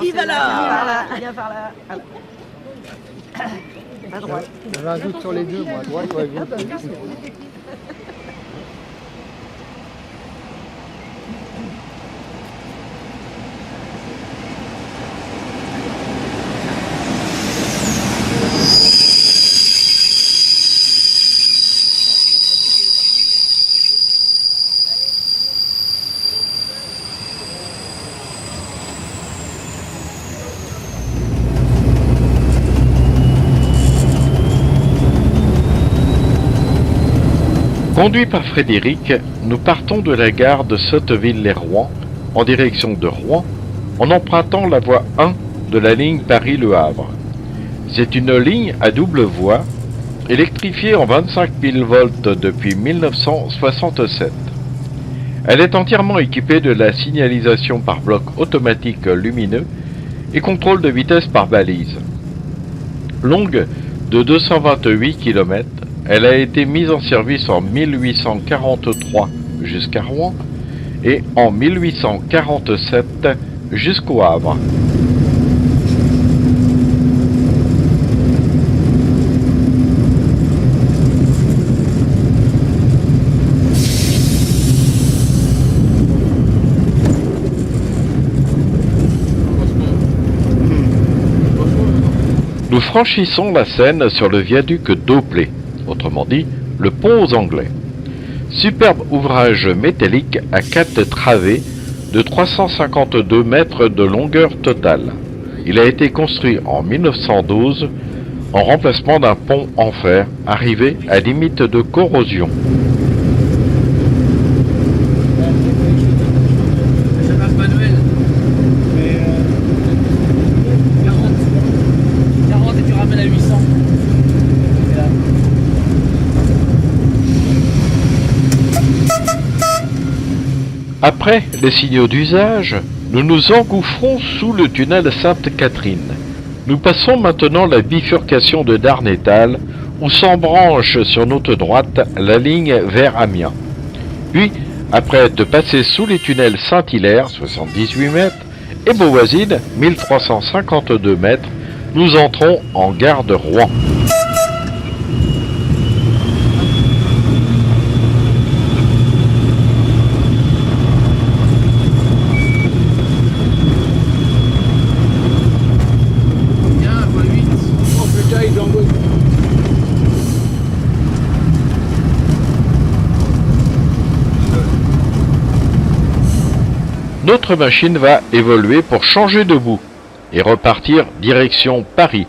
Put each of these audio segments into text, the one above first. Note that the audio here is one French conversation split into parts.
Il va là. Viens par là. À droite. J'avais un doute sur les deux, moi, à droite ou à gauche. Conduit par Frédéric, nous partons de la gare de Sotteville-lès-Rouen en direction de Rouen en empruntant la voie 1 de la ligne Paris-Le Havre. C'est une ligne à double voie, électrifiée en 25 kV depuis 1967. Elle est entièrement équipée de la signalisation par bloc automatique lumineux et contrôle de vitesse par balise. Longue de 228 km, elle a été mise en service en 1843 jusqu'à Rouen et en 1847 jusqu'au Havre. Nous franchissons la Seine sur le viaduc d'Auplay, autrement dit le pont aux Anglais. Superbe ouvrage métallique à 4 travées de 352 mètres de longueur totale. Il a été construit en 1912 en remplacement d'un pont en fer arrivé à limite de corrosion. Ça passe manuel. Mais 40 et tu ramènes à 800. Et là. Après les signaux d'usage, nous nous engouffrons sous le tunnel Sainte-Catherine. Nous passons maintenant la bifurcation de Darnétal où s'embranche sur notre droite la ligne vers Amiens. Puis, après être passé sous les tunnels Saint-Hilaire, 78 mètres, et Beauvoisine, 1352 mètres, nous entrons en gare de Rouen. Notre machine va évoluer pour changer de bout et repartir direction Paris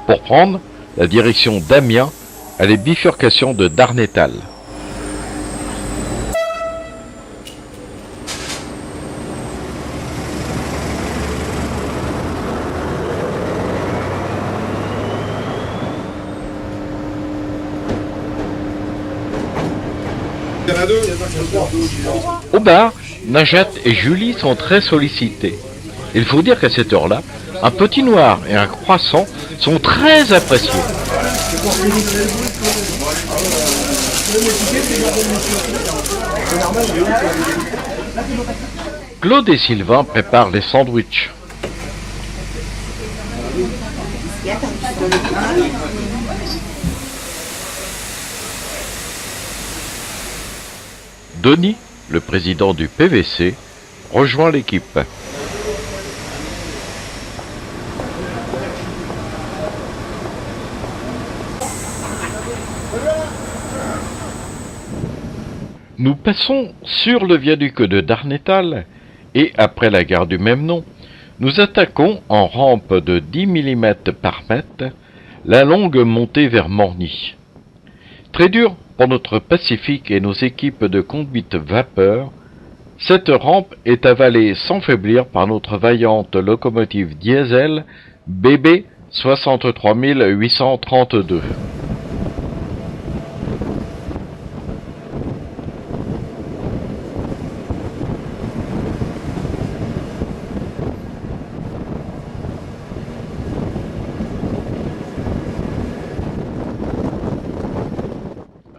pour prendre la direction d'Amiens à la bifurcation de Darnétal. Au bar, Najat et Julie sont très sollicités. Il faut dire qu'à cette heure-là, un petit noir et un croissant sont très appréciés. Claude et Sylvain préparent les sandwichs. Denis, le président du PVC, rejoint l'équipe. Nous passons sur le viaduc de Darnétal et, après la gare du même nom, nous attaquons en rampe de 10 mm par mètre la longue montée vers Morny. Très dur pour notre Pacifique et nos équipes de conduite vapeur, cette rampe est avalée sans faiblir par notre vaillante locomotive diesel BB 63832.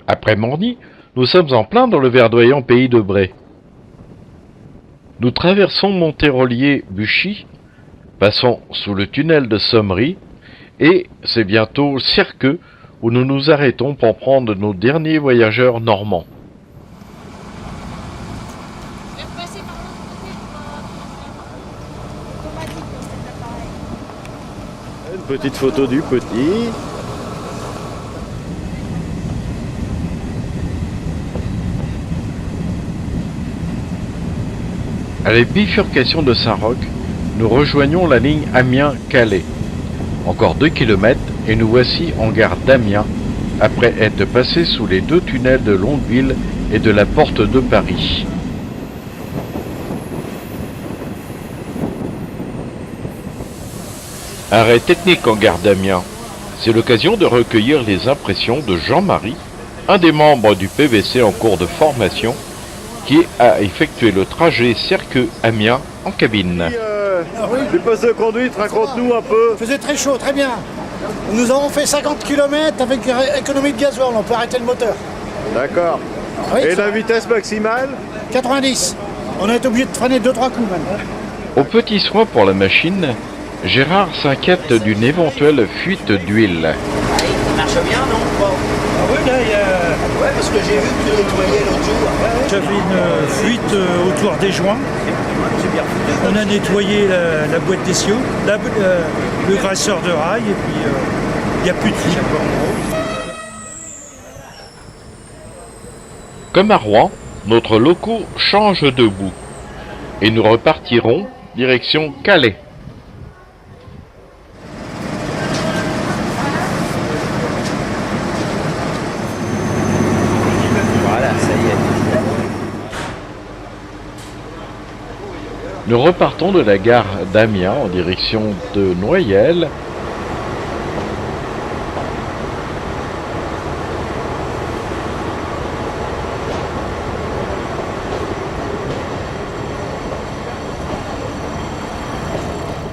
Après Morny, nous sommes en plein dans le verdoyant pays de Bray. Nous traversons Montérolier-Buchy, passons sous le tunnel de Sommery, et c'est bientôt Cirqueux où nous nous arrêtons pour prendre nos derniers voyageurs normands. Une petite photo du petit. À la bifurcation de Saint-Roch, nous rejoignons la ligne Amiens-Calais. Encore 2 km et nous voici en gare d'Amiens, après être passés sous les 2 tunnels de Longueville et de la Porte de Paris. Arrêt technique en gare d'Amiens. C'est l'occasion de recueillir les impressions de Jean-Marie, un des membres du PVC en cours de formation, qui a effectué le trajet Cirqueux-Amiens en cabine. Du poste de conduite, raconte-nous un peu. Il faisait très chaud, très bien. Nous avons fait 50 km avec économie de gasoil, on peut arrêter le moteur. D'accord. Oui, Et ça- la vitesse maximale? 90. On a été obligé de freiner 2-3 coups même. Au petit soin pour la machine, Gérard s'inquiète d'une éventuelle fuite d'huile. Ça marche bien, non? Ah oui, là, il y a... Ouais, parce que j'ai vu que tu nettoyais l'autre jour. J'avais une fuite autour des joints. J'ai bien foutu. On a nettoyé la boîte d'essieu, le graisseur de rail, et puis il n'y a plus de fuite. Comme à Rouen, notre loco change de bout. Et nous repartirons direction Calais. Voilà, ça y est. Nous repartons de la gare d'Amiens en direction de Noyelles.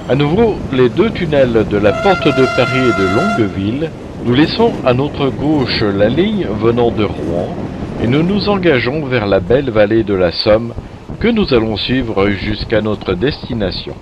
À nouveau, les 2 tunnels de la Porte de Paris et de Longueville. Nous laissons à notre gauche la ligne venant de Rouen et nous nous engageons vers la belle vallée de la Somme que nous allons suivre jusqu'à notre destination.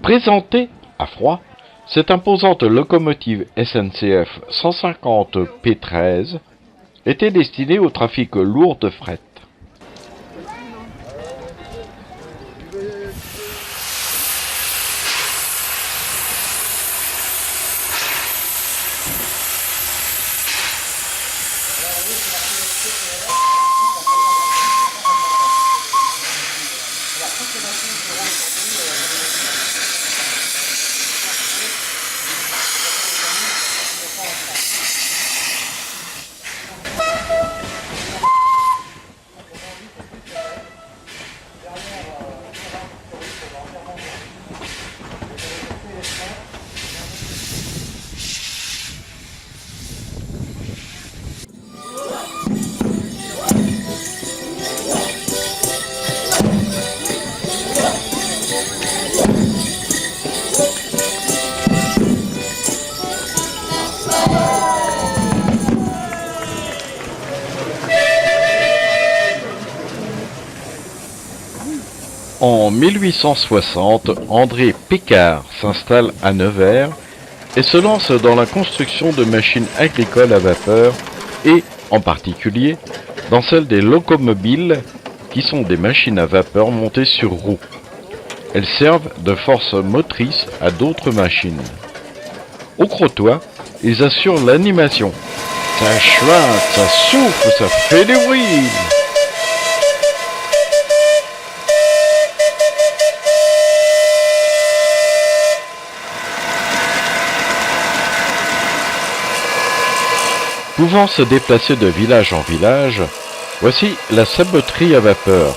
Présentée à froid, cette imposante locomotive SNCF 150 P13 était destinée au trafic lourd de fret. En 1860, André Picard s'installe à Nevers et se lance dans la construction de machines agricoles à vapeur et, en particulier, dans celle des locomobiles, qui sont des machines à vapeur montées sur roues. Elles servent de force motrice à d'autres machines. Au crottoir, ils assurent l'animation. Ça chuinte, ça souffle, ça fait des bruits. Pouvant se déplacer de village en village, voici la saboterie à vapeur.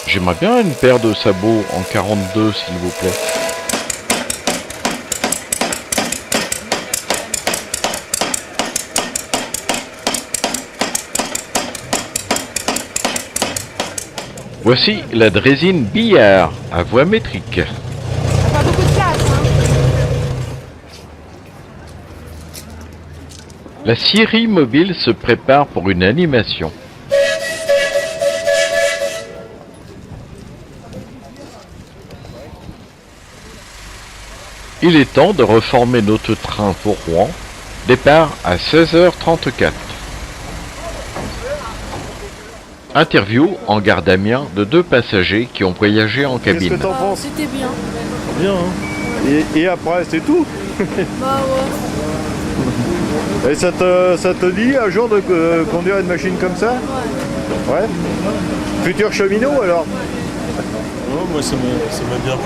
J'aimerais bien une paire de sabots en 42, s'il vous plaît. Voici la drésine billard à voie métrique. Pas beaucoup de place, hein. La scierie mobile se prépare pour une animation. Il est temps de reformer notre train pour Rouen. Départ à 16h34. Interview en gare d'Amiens de 2 passagers qui ont voyagé en Qu'est-ce que cabine. t'en penses? C'était bien. Bien, hein. Et après, c'est tout? Bah ouais. Et ça te dit un jour de conduire une machine comme ça? Ouais. Futur cheminot alors? Oh, moi ça m'a bien plu.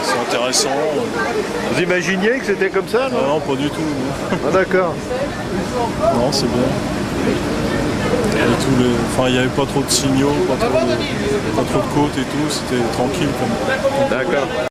C'est intéressant. Vous imaginiez que c'était comme ça, Ah non? non, pas du tout. Non, Ah d'accord. non c'est bien. Enfin, il n'y avait pas trop de signaux, pas trop de côtes et tout, c'était tranquille comme. D'accord.